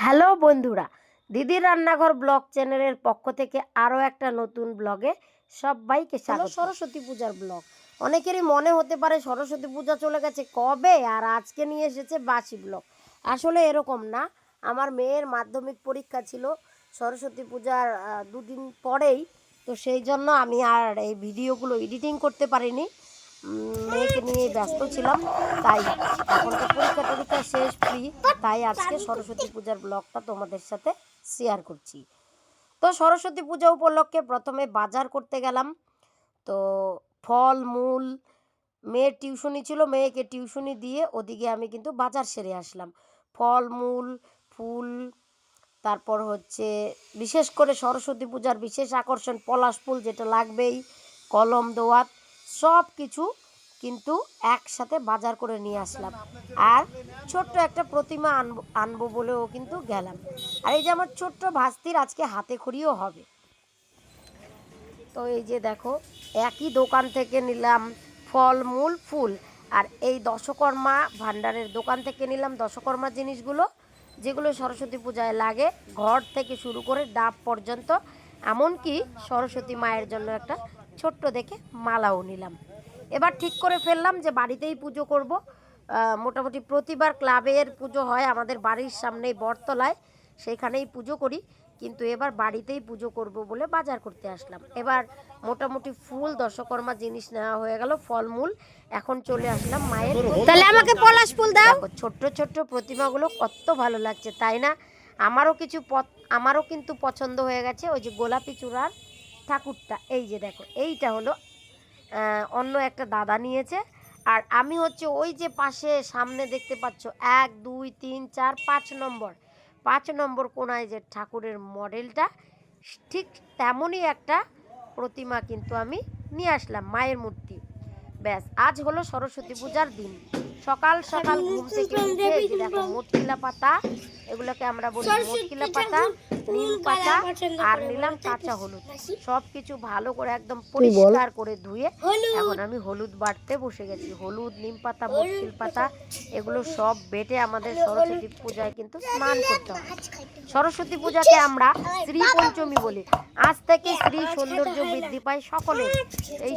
Hello বন্ধুরা, দিদির রান্নাঘর ব্লগ চ্যানেলের পক্ষ থেকে আরও একটা নতুন ব্লগে সবাইকে স্বাগত। সরস্বতী পূজার ব্লগ। অনেকেরই মনে হতে পারে সরস্বতী পূজা চলে গেছে কবে, আর আজকে নিয়ে এসেছে বাসি ব্লগ। আসলে এরকম না, আমার মেয়ের মাধ্যমিক পরীক্ষা ছিল সরস্বতী পূজার দুদিন পরেই, তো সেই জন্য আমি আর এই ভিডিওগুলো এডিটিং করতে পারিনি। মেয়েকে নিয়ে ব্যস্ত ছিলাম, তাই এখন তো পরীক্ষা টরীক্ষা শেষ, ফ্রি, তাই আজকে সরস্বতী পূজার ব্লগটা তোমাদের সাথে শেয়ার করছি। তো সরস্বতী পূজা উপলক্ষে প্রথমে বাজার করতে গেলাম। তো ফল মূল, মেয়ের টিউশনি ছিল, মেয়েকে টিউশনি দিয়ে ওদিকে আমি কিন্তু বাজার সেরে আসলাম। ফল মূল, ফুল, তারপর হচ্ছে বিশেষ করে সরস্বতী পূজার বিশেষ আকর্ষণ পলাশ ফুল, যেটা লাগবেই, কলম দোয়াত, সব কিছু কিন্তু একসাথে বাজার করে নিয়ে আসলাম। আর ছোট্ট একটা প্রতিমা আনবো বলেও কিন্তু গেলাম। আর এই যে আমার ছোট্ট ভাস্তির আজকে হাতে খড়িও হবে। তো এই যে দেখো, একই দোকান থেকে নিলাম ফল মূল ফুল, আর এই দশকর্মা ভাণ্ডারের দোকান থেকে নিলাম দশকর্মা জিনিসগুলো, যেগুলো সরস্বতী পূজায় লাগে, ঘর থেকে শুরু করে ডাব পর্যন্ত। এমনকি সরস্বতী মায়ের জন্য একটা ছোট্ট দেখে মালাও নিলাম। এবার ঠিক করে ফেললাম যে বাড়িতেই পুজো করব। মোটামুটি প্রতিবার ক্লাবের পুজো হয় আমাদের বাড়ির সামনেই বটতলায়, সেইখানেই পুজো করি, কিন্তু এবার বাড়িতেই পুজো করব বলে বাজার করতে আসলাম। এবার মোটামুটি ফুল দশকর্মা জিনিস নেওয়া হয়ে গেল, ফলমূল। এখন চলে আসলাম মায়ের। তাহলে আমাকে পলাশ ফুল দাও। ছোট্ট ছোট্ট প্রতিমাগুলো কত ভালো লাগছে, তাই না? আমারও কিন্তু পছন্দ হয়ে গেছে ওই যে গোলাপি চূড়ার ঠাকুরটা। এই যে দেখো, এইটা হলো অন্য একটা দাদা নিয়েছে। আর আমি হচ্ছে ওই যে পাশে সামনে দেখতে পাচ্ছ 1 2 3 4 5 নম্বর কোনায় যে ঠাকুরের মডেলটা, ঠিক তেমনই একটা প্রতিমা কিন্তু আমি নিয়ে আসলাম, মায়ের মূর্তি। ব্যাস, আজ হলো সরস্বতী পূজার দিন। সকাল সকাল ঘুম থেকে উঠে এই যে দেখো মটকিলা পাতা, এগুলোকে আমরা বলি মটকিলা পাতা, নিম পাতা, আর নিলাম কাঁচা হলুদ। সব কিছু ভালো করে একদম পরিষ্কার করে ধুয়ে এখন আমি হলুদ বাটতে বসে গেছি। হলুদ, নিম পাতা, মটকিল পাতা, এগুলো সব বেটে আমাদের সরস্বতী পূজায় কিন্তু স্নান করতে হয়। সরস্বতী পূজাকে আমরা শ্রী পঞ্চমী বলি। আজ থেকে শ্রী সৌন্দর্য বৃদ্ধি পায় সকলের। এই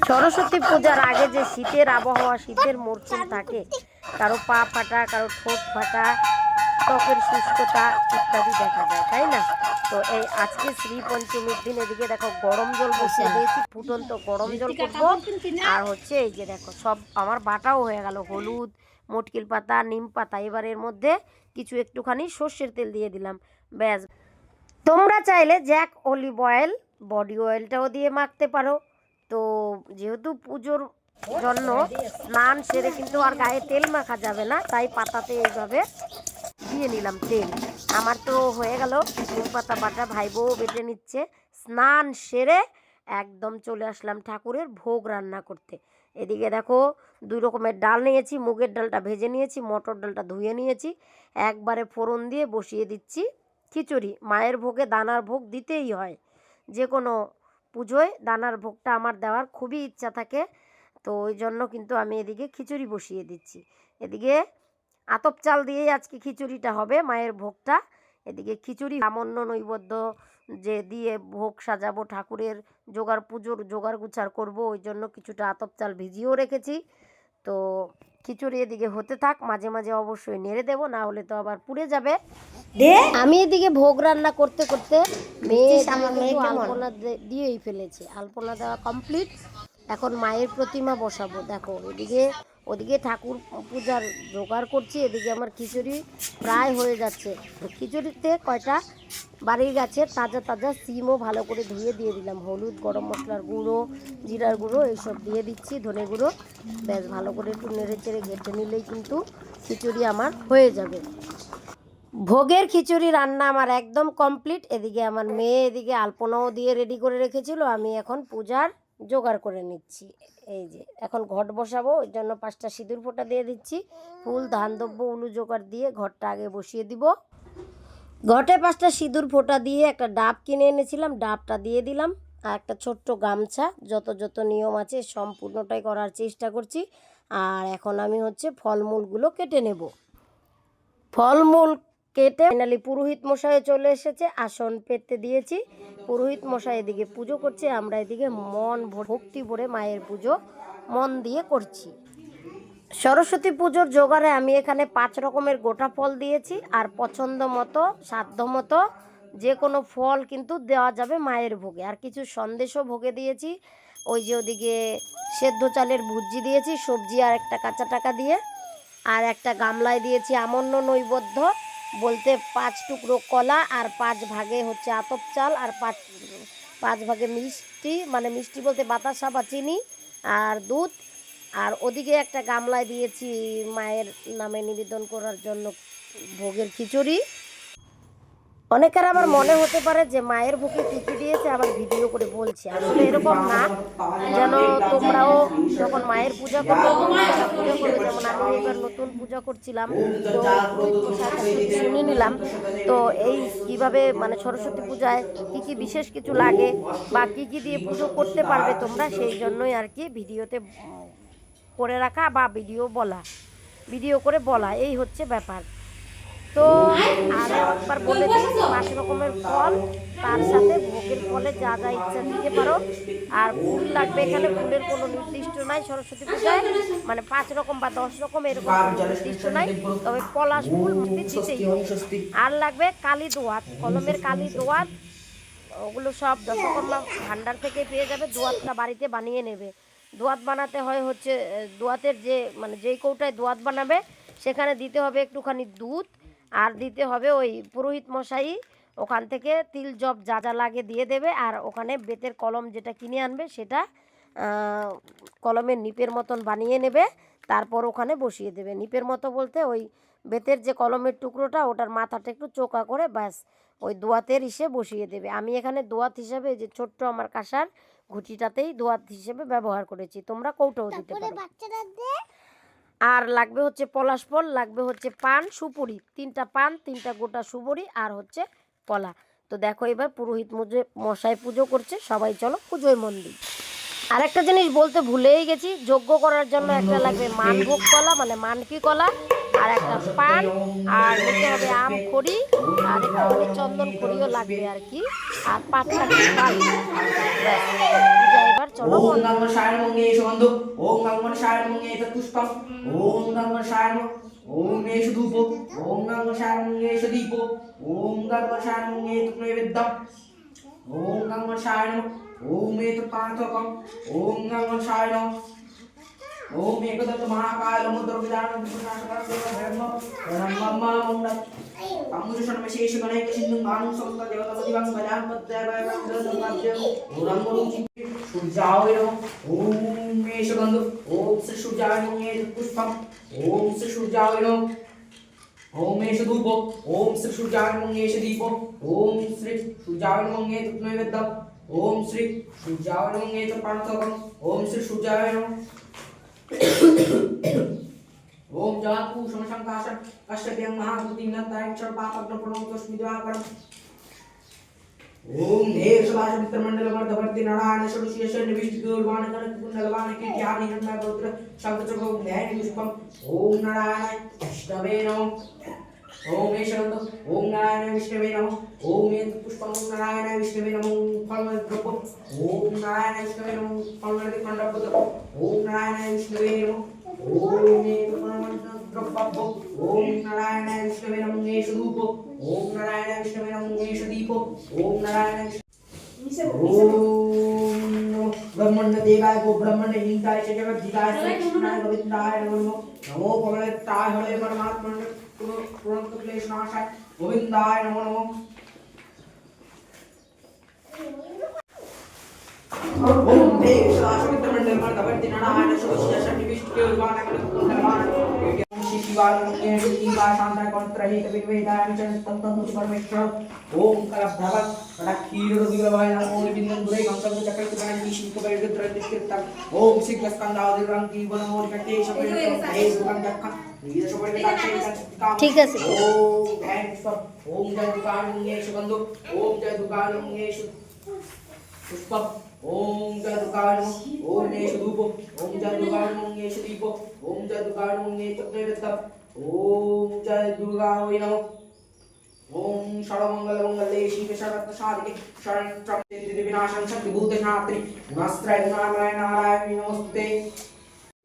সরস্বতী পূজার আগে যে শীতের আবহাওয়া, শীতের মরশুম থাকে, কারো পা ফাটা, কারো ঠোঁট ফাটা, ত্বকের শুষ্কতা ইত্যাদি দেখা যায়, তাই না? তো এই আজকে শ্রী পঞ্চমীর দিন এদিকে দেখো গরম জল বসিয়ে দিয়েছি, ফুটন্ত গরম জল করবো। আর হচ্ছে এই যে দেখো সব আমার বাটাও হয়ে গেল, হলুদ, মটকিল পাতা, নিম পাতা। এবার এর মধ্যে কিছু একটুখানি সর্ষের তেল দিয়ে দিলাম। ব্যাস, তোমরা চাইলে জ্যাক অলিভ অয়েল, বডি অয়েলটাও দিয়ে মাখতে পারো। তো যেহেতু পুজোর জন্য স্নান সেরে কিন্তু আর গায়ে তেল মাখা যাবে না, তাই পাতাতে এইভাবে দিয়ে নিলাম তেল। আমার তো হয়ে গেল নিম পাতা বাটা, ভাই বউ বেটে নিচ্ছে। স্নান সেরে একদম চলে আসলাম ঠাকুরের ভোগ রান্না করতে। এদিকে দেখো 2 রকমের ডাল নিয়েছি, মুগের ডালটা ভেজে নিয়েছি, মটর ডালটা ধুয়ে নিয়েছি। একবারে ফোড়ন দিয়ে বসিয়ে দিচ্ছি খিচুড়ি। মায়ের ভোগে দানার ভোগ দিতেই হয়, যে কোনো পুজোয় দানার ভোগটা আমার দেওয়ার খুবই ইচ্ছা থাকে। তো ওই জন্য কিন্তু আমি এদিকে খিচুড়ি বসিয়ে দিচ্ছি। এদিকে আতপ চাল দিয়েই আজকে খিচুড়িটা হবে, মায়ের ভোগটা। এদিকে খিচুড়ি সামান্য নৈবেদ্য যে দিয়ে ভোগ সাজাবো ঠাকুরের, পুজোর জোগাড় গুছাড় করবো, ওই জন্য কিছুটা আতপ চাল ভিজিয়েও রেখেছি। তো খিচুড়ি এদিকে হতে থাক, মাঝে মাঝে অবশ্যই নেড়ে দেবো, না হলে তো আবার পুড়ে যাবে। আমি এদিকে ভোগ রান্না করতে করতে মেয়ে আলপনা দিয়েই ফেলেছে, আলপনা দেওয়া কমপ্লিট। এখন মায়ের প্রতিমা বসাবো। দেখো ওদিকে ঠাকুর পূজার জোগাড় করছি, এদিকে আমার খিচুড়ি প্রায় হয়ে যাচ্ছে। খিচুড়িতে কয়টা বাড়ির গাছের তাজা তাজা সিমও ভালো করে ধুয়ে দিয়ে দিলাম, হলুদ, গরম মশলার গুঁড়ো, জিরার গুঁড়ো এইসব দিয়ে দিচ্ছি, ধনে গুঁড়ো। বেশ ভালো করে একটু নেড়ে চেড়ে ঘেঁটে নিলেই কিন্তু খিচুড়ি আমার হয়ে যাবে। ভোগের খিচুড়ি রান্না আমার একদম কমপ্লিট। এদিকে আমার মেয়ে এদিকে আলপনাও দিয়ে রেডি করে রেখেছিল, আমি এখন পূজার জোগাড় করে নিচ্ছি। এই যে এখন ঘট বসাবো, ওই জন্য 5টা সিঁদুর ফোঁটা দিয়ে দিচ্ছি। ফুল, ধান দ্রব্য, উলু জোগাড় দিয়ে ঘরটা আগে বসিয়ে দিব। ঘটে 5টা সিঁদুর ফোঁটা দিয়ে একটা ডাব কিনে এনেছিলাম, ডাবটা দিয়ে দিলাম। আর একটা ছোট্ট গামছা, যত যত নিয়ম আছে সম্পূর্ণটাই করার চেষ্টা করছি। আর এখন আমি হচ্ছে ফলমূলগুলো কেটে নেব। ফলমূল কেটে ফাইনালি পুরোহিত মশাই চলে এসেছে, আসন পেতে দিয়েছি। পুরোহিত মশাই এদিকে পুজো করছে, আমরা এদিকে মন ভক্তি ভরে মায়ের পুজো মন দিয়ে করছি। সরস্বতী পুজোর জোগাড়ে আমি এখানে 5 রকমের গোটা ফল দিয়েছি, আর পছন্দ মতো সাধ্য মতো যে কোনো ফল কিন্তু দেওয়া যাবে মায়ের ভোগে। আর কিছু সন্দেশও ভোগে দিয়েছি। ওই যে ওদিকে সেদ্ধ চালের ভুজি দিয়েছি, সবজি আর একটা কাঁচা টাকা দিয়ে, আর একটা গামলায় দিয়েছি আমন্য নৈবেদ্য বলতে 5 টুকরো কলা, আর 5 ভাগে হচ্ছে আতপ চাল, আর 5 ভাগে মিষ্টি, মানে মিষ্টি বলতে বাতাসা বা চিনি আর দুধ। আর ওদিকে একটা গামলায় দিয়েছি মায়ের নামে নিবেদন করার জন্য ভোগের খিচুড়ি। অনেকের আবার মনে হতে পারে যে মায়ের ভোগে কী কী দিয়েছে আবার ভিডিও করে বলছে, আসলে এরকম না। যেন তোমরাও যখন মায়ের পূজা করবে পূজা করবে, যেমন আমি এবার নতুন পূজা করছিলাম, তো শুনে নিলাম তো এই কিভাবে মানে সরস্বতী পূজায় কী কী বিশেষ কিছু লাগে বা কী কী দিয়ে পুজো করতে পারবে তোমরা, সেই জন্যই আর কি ভিডিওতে করে রাখা বা ভিডিও করে বলা, এই হচ্ছে ব্যাপার। তো আর একবার বলে দিই, 5 রকমের ফল, তার সাথে ভোগের ফলে যা যা ইচ্ছা দিতে পারো। আর ফুল লাগবে, এখানে ফুলের কোনো নির্দিষ্ট নাই সরস্বতী পূজায়, মানে 5 রকম বা 10 রকম এরকম নির্দিষ্ট নাই, তবে পলাশ ফুল দিতেই হবে। আর লাগবে কালী দোয়াত, কলমের কালী দোয়াত, ওগুলো সব দশকর্মা ভান্ডার থেকে পেয়ে যাবে। দোয়াতটা বাড়িতে বানিয়ে নেবে। দোয়াত বানাতে হয় হচ্ছে দোয়াতের যে মানে যেই কৌটায় দোয়াত বানাবে সেখানে দিতে হবে একটুখানি দুধ, আর দিতে হবে ওই পুরোহিত মশাই ওখান থেকে তিল জব যা যা লাগে দিয়ে দেবে। আর ওখানে বেতের কলম যেটা কিনে আনবে সেটা কলমের নিপের মতন বানিয়ে নেবে, তারপর ওখানে বসিয়ে দেবে। নিপের মতো বলতে ওই বেতের যে কলমের টুকরোটা ওটার মাথাটা একটু চোকা করে ব্যাস ওই দোয়াতের ইসে বসিয়ে দেবে। আমি এখানে দোয়াত হিসাবে যে ছোট্ট আমার কাঁসার ঘুটিটাতেই দোয়াত হিসেবে ব্যবহার করেছি, তোমরা কৌটোও দিতে পারো। আর লাগবে হচ্ছে পলাশ ফল, লাগবে হচ্ছে পান সুপুরি, 3টা পান, 3টা গোটা সুপুরি, আর হচ্ছে কলা। তো দেখো এবার পুরোহিত মশাই পুজো করছে, সবাই চলো পুজোয় মন দিই। আরেকটা জিনিস বলতে ভুলেই গেছি, যজ্ঞ করার জন্য একটা লাগবে মানভোগ কলা, মানে মানকি কলা, আর একটা পান, আর নিতে হবে আম খড়ি, আর একটুখানি চন্দন খড়িও লাগবে আর কি, আর 5টা পান। এবার চলো ওম নমঃ শিবায় মঙ্গে সুগন্ধ, ওম নমঃ শিবায় মঙ্গে পুষ্পম, ওম নমঃ শিবায় ওম এষু ধূপ, ওম নমঃ শিবায় মঙ্গে দীপ, ওম নমঃ শিবায় মঙ্গে নৈবেদ্যম, ওম নমঃ শিবায় ওম পার্থকম, ওম নমঃ শিবায় ओम एकदंत महाकाय मुद्रविदानं विष्णुनाथकार्यं ब्रह्ममंडल अमृषण विशेष गणेश सिंधु मानु संकर देवतापतिवं भजान पद्यावयं ओरं गुरुचि सूर्याय ओम मेषगंध ओम श्री सूर्याय नमः पुष्पम ओम श्री सूर्याय ओम मेष धूप ओम श्री सूर्याय नमः दीप ओम श्री सूर्याय नमः नैवेद्यम ओम श्री सूर्याय नमः पार्थकम ओम श्री सूर्याय ओम जातु समशंकाशन अष्टभ्यं महाभूतिनताय क्षरपापग्नप्रणोतस्मि द्वापरम् ओम देव सभाष मित्रमंडल वर्धवर्ति नारायण षडुषेश निविष्टगुर्वाण गणकुंडलवाण की ज्ञानी नन्ना गोत्र शब्दचक्र ध्यान पुष्पम ओम नारायण विष्णवे नमः ओम ऐशवंत ओम नारायण विष्णवे नमः ओम एत पुष्पम ओम नारायण विष्णवे नमः फलद्रप ओम नारायण विष्णवे नमः फलद्रप खंडप ओम नारायण विष्णवे नमः ओम एत फलद्रप ओम नारायण विष्णवे नमः ऐश रूप ओम नारायण विष्णवे नमः ऐश दीप ओम नारायण ओम ब्रह्मण्ड देवाय गो ब्रह्मण्ड हिंसाय जगत जिताय कृष्णाय गोविंदाय नमो नमो भगवताय हरे परमात्मने पुरंत क्लेश नाशाय गोविंदाय नमो नमो ओम देव शाश्वत मंडल पर दबरति नारायण शोषय शनिविष्ट के उर्वाण कर कुंडलवाण श्री शिवाय के शिवाय शांताय कंत्रहित विवेदाय चन तंतन परमेश्वर ओम कलभव क्षीर रुद्रवाय नमो बिंदन दुरे गंगम चक्र गण ईश को बैठ द्रवित ओम सिद्ध स्कंदावधि रंगी वनमोर कटे शबे हे दुर्गम दक्खा ঠিক আছে ओम थैंक्स फॉर ओम जय दुकान मुंगे सुगंधो ओम जय दुकान मुंगे पुष्प ओम जय दुकान ओम नेश धूप ओम जय दुकान मुंगे दीप ओम जय दुकान मुंगे तत्वेत्त ओम जय दुर्गा होय नमः ओम सर्वमंगल मंगले शिवे सर्वत्र साधिके शरण्ये त्र्यंबके विनाशं शक्तिभूते नात्रि गुणस्त्रय गुणामय नारायण नमस्ते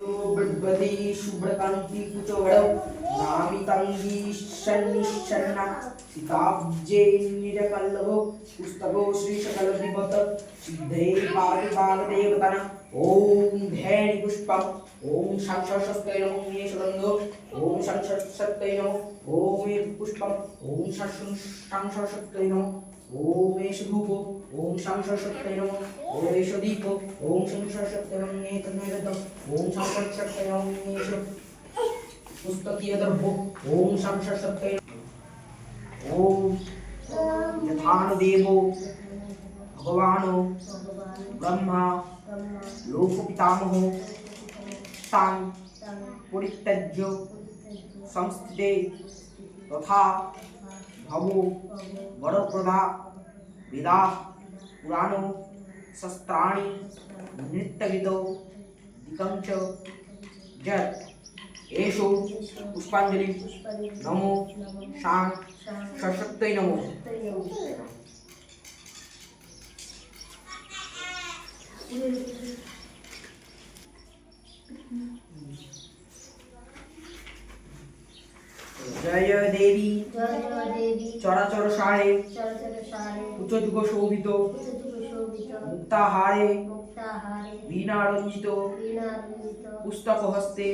बृहद्वती शुभ्रकांति कुचोगड़ौ नामितंगी शन्निशन्ना सीताब्जे निजकल्लभो पुस्तको श्री सकल विभत सिद्धे पारिवागदेवतन ओम धैर्य पुष्पम ओम शंखशस्त्रै नमो ये सुगंधो ओम शंखशस्त्रै नमो ओम ये पुष्पम ओम शंखशस्त्रै नमो ओम एष धूपो ओम शंखशस्त्रै नमो ओम एष दीपो ओम शंखशस्त्रै नमो ये तन्नैवेद्यम् ओम शंखशस्त्रै नमो एष पुस्तकीय द्रव्यो ओम शंखशस्त्रै ओम यथानुदेवो भगवानो ब्रह्मा लोकपितामहो तां परित्यज्य संस्थिते तथा भवो वरप्रदा वेदा पुराणो शस्त्राणि नृत्यगीतो दिकं च जत् एषो पुष्पाञ्जलि नमो शां सशक्तये नमो जय देवी चराचर सारे उच्चजुग शोभित मुक्ताहारे वीणारंजित पुस्तक हस्ते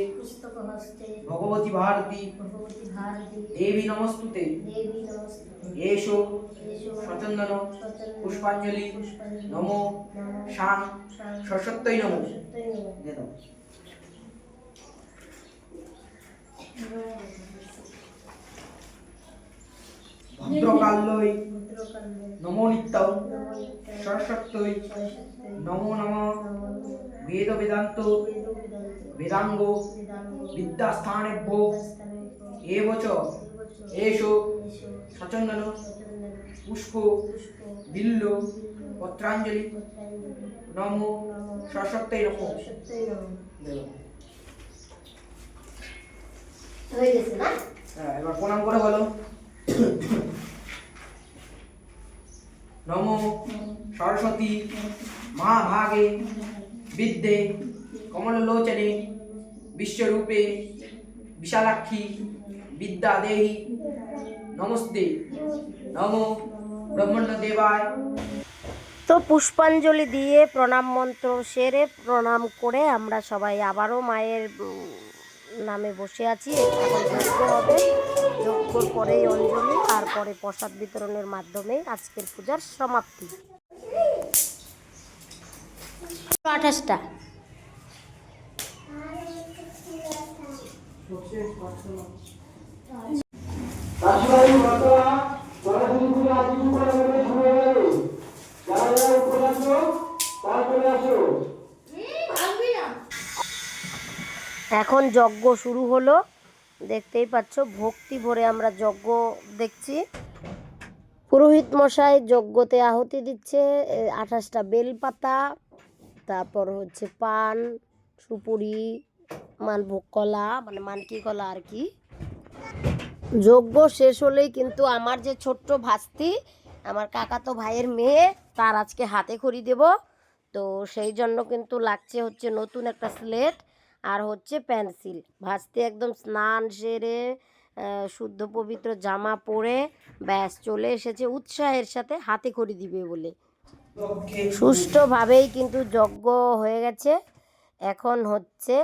भगवती भारती देवी नमस्तुते एषो स्वचंदन पुष्पांजलि नमो शां सशक्तये नमो भद्रकाल्यै नमो नित्यं सरस्वत्यै नमो नमः वेद वेदान्त वेदांगो विद्यास्थानेभ्यो एव च एषो सचन्दन पुष्प बिल्लो पत्राञ्जलि नमो सरस्वत्यै नमो এবার প্রণাম করে বলো নমো সরস্বতী মহাভাগে বিদ্যে কমললোচনে বিশ্বরূপে বিশালাক্ষী বিদ্যা দেহি নমস্তে নমো ব্রহ্মণ্য দেবায়। তো পুষ্পাঞ্জলি দিয়ে প্রণাম মন্ত্র সেরে প্রণাম করে আমরা সবাই আবারও মায়ের নামে বসে আছি। এখন যজ্ঞ হবে, যজ্ঞর পরেই অঞ্জলি আর পরে প্রসাদ বিতরণের মাধ্যমে আজকের পূজার সমাপ্তি। 28টা এখন যজ্ঞ শুরু হলো, দেখতেই পাচ্ছ ভক্তি ভরে আমরা যজ্ঞ দেখছি। পুরোহিত মশাই যজ্ঞতে আহুতি দিচ্ছে। 28টা বেলপাতা, তারপর হচ্ছে পান সুপুরি মালভোগ কলা, মানে মানকি কলা আর কি। যজ্ঞ শেষ হলেই কিন্তু আমার যে ছোট্ট ভাস্তি, আমার কাকাতো ভাইয়ের মেয়ে, তার আজকে হাতে খড়ি দেব। তো সেই জন্য কিন্তু লাগছে হচ্ছে নতুন একটা স্লেট আর হচ্ছে পেন্সিল। ভাস্তি একদম স্নান সেরে শুদ্ধ পবিত্র জামা পরে ব্যাস চলে এসেছে উৎসাহের সাথে হাতে খড়ি দিবে বলে। সুষ্ঠুভাবেই কিন্তু যজ্ঞ হয়ে গেছে। এখন হচ্ছে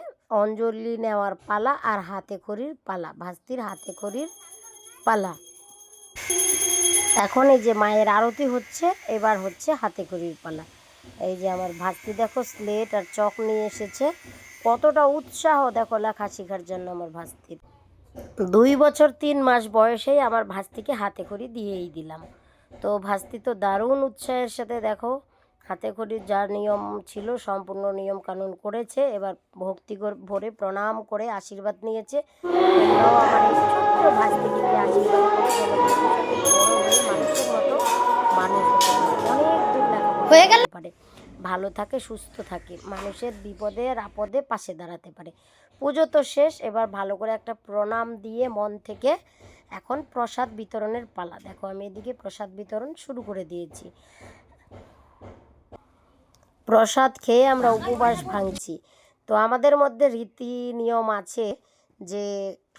অঞ্জলি নেওয়ার পালা আর হাতে খড়ির পালা, ভাস্তির হাতে খড়ির পালা। এখন এই যে মায়ের আরতি হচ্ছে, এবার হচ্ছে হাতে খড়ির পালা। এই যে আমার ভাস্তি দেখো স্লেট আর চক নিয়ে এসেছে, কতটা উৎসাহ দেখো লেখা শেখার জন্য আমার ভাস্তির। 2 বছর 3 মাস বয়সেই আমার ভাস্তিকে হাতে খড়ি দিয়েই দিলাম। তো ভাস্তি তো দারুণ উৎসাহের সাথে দেখো হাতে খড়ির যা নিয়ম ছিল সম্পূর্ণ নিয়ম কানুন করেছে। এবার ভক্তি ভরে প্রণাম করে আশীর্বাদ নিয়েছে। তোমরাও আমার এই ছোট্ট ভাস্তিকে আশীর্বাদ করে যেন বড় হয়ে মানুষের মতো মানুষ হতে পারে, অনেক দূর লেখাপড়া হয়ে গেল পারে, ভালো থাকে সুস্থ থাকে, মানুষের বিপদে আপদে পাশে দাঁড়াতে পারে। পুজো তো শেষ, এবার ভালো করে একটা প্রণাম দিয়ে মন থেকে এখন প্রসাদ বিতরণের পালা। দেখো আমি এদিকে প্রসাদ বিতরণ শুরু করে দিয়েছি। প্রসাদ খেয়ে আমরা উপবাস ভাঙছি। তো আমাদের মধ্যে রীতি নিয়ম আছে যে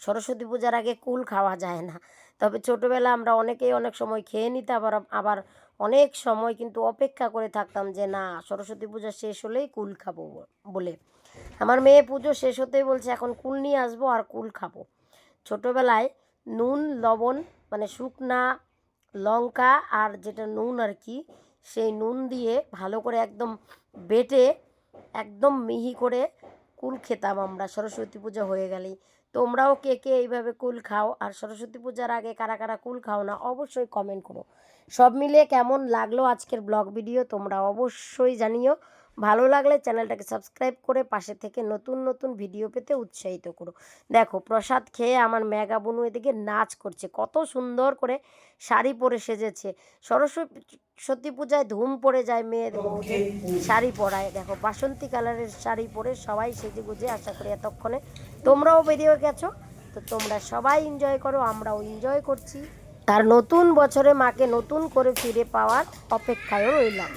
সরস্বতী পূজার আগে কুল খাওয়া যায় না। তবে ছোটোবেলা আমরা অনেকেই অনেক সময় খেয়ে নিতাম, আবার অনেক সময় কিন্তু অপেক্ষা করে থাকতাম যে না সরস্বতী পূজা শেষ হলেই কুল খাবো বলে। আমার মেয়ে পুজো শেষ হতেই বলছে এখন কুল নিয়ে আসবো আর কুল খাবো। ছোটোবেলায় নুন লবণ মানে শুকনা লঙ্কা আর যেটা নুন আর কি, সেই নুন দিয়ে ভালো করে একদম বেটে একদম মিহি করে কুল খেতাম আমরা সরস্বতী পূজা হয়ে গেলেই। তোমরাও কে কে এইভাবে কুল খাও আর সরস্বতী পূজার আগে কারা কারা কুল খাও না অবশ্যই কমেন্ট করো। সব মিলিয়ে কেমন লাগলো আজকের ব্লগ ভিডিও তোমরা অবশ্যই জানিও। ভালো লাগলে চ্যানেলটাকে সাবস্ক্রাইব করে পাশে থেকে নতুন নতুন ভিডিও পেতে উৎসাহিত করো। দেখো প্রসাদ খেয়ে আমার মেগা বুনু এদিকে নাচ করছে, কত সুন্দর করে শাড়ি পরে সেজেছে। সরস্বতী পূজায় ধুম পড়ে যায় মেয়েদের বউদের শাড়ি পরায়। দেখো বাসন্তী কালারের শাড়ি পরে সবাই সেজে গুজে, আশা করি এতক্ষণে তোমরাও বেরিয়ে গেছো। তো তোমরা সবাই এনজয় করো, আমরাও এনজয় করছি। আর নতুন বছরে মাকে নতুন করে ফিরে পাওয়ার অপেক্ষায়ও রইলাম।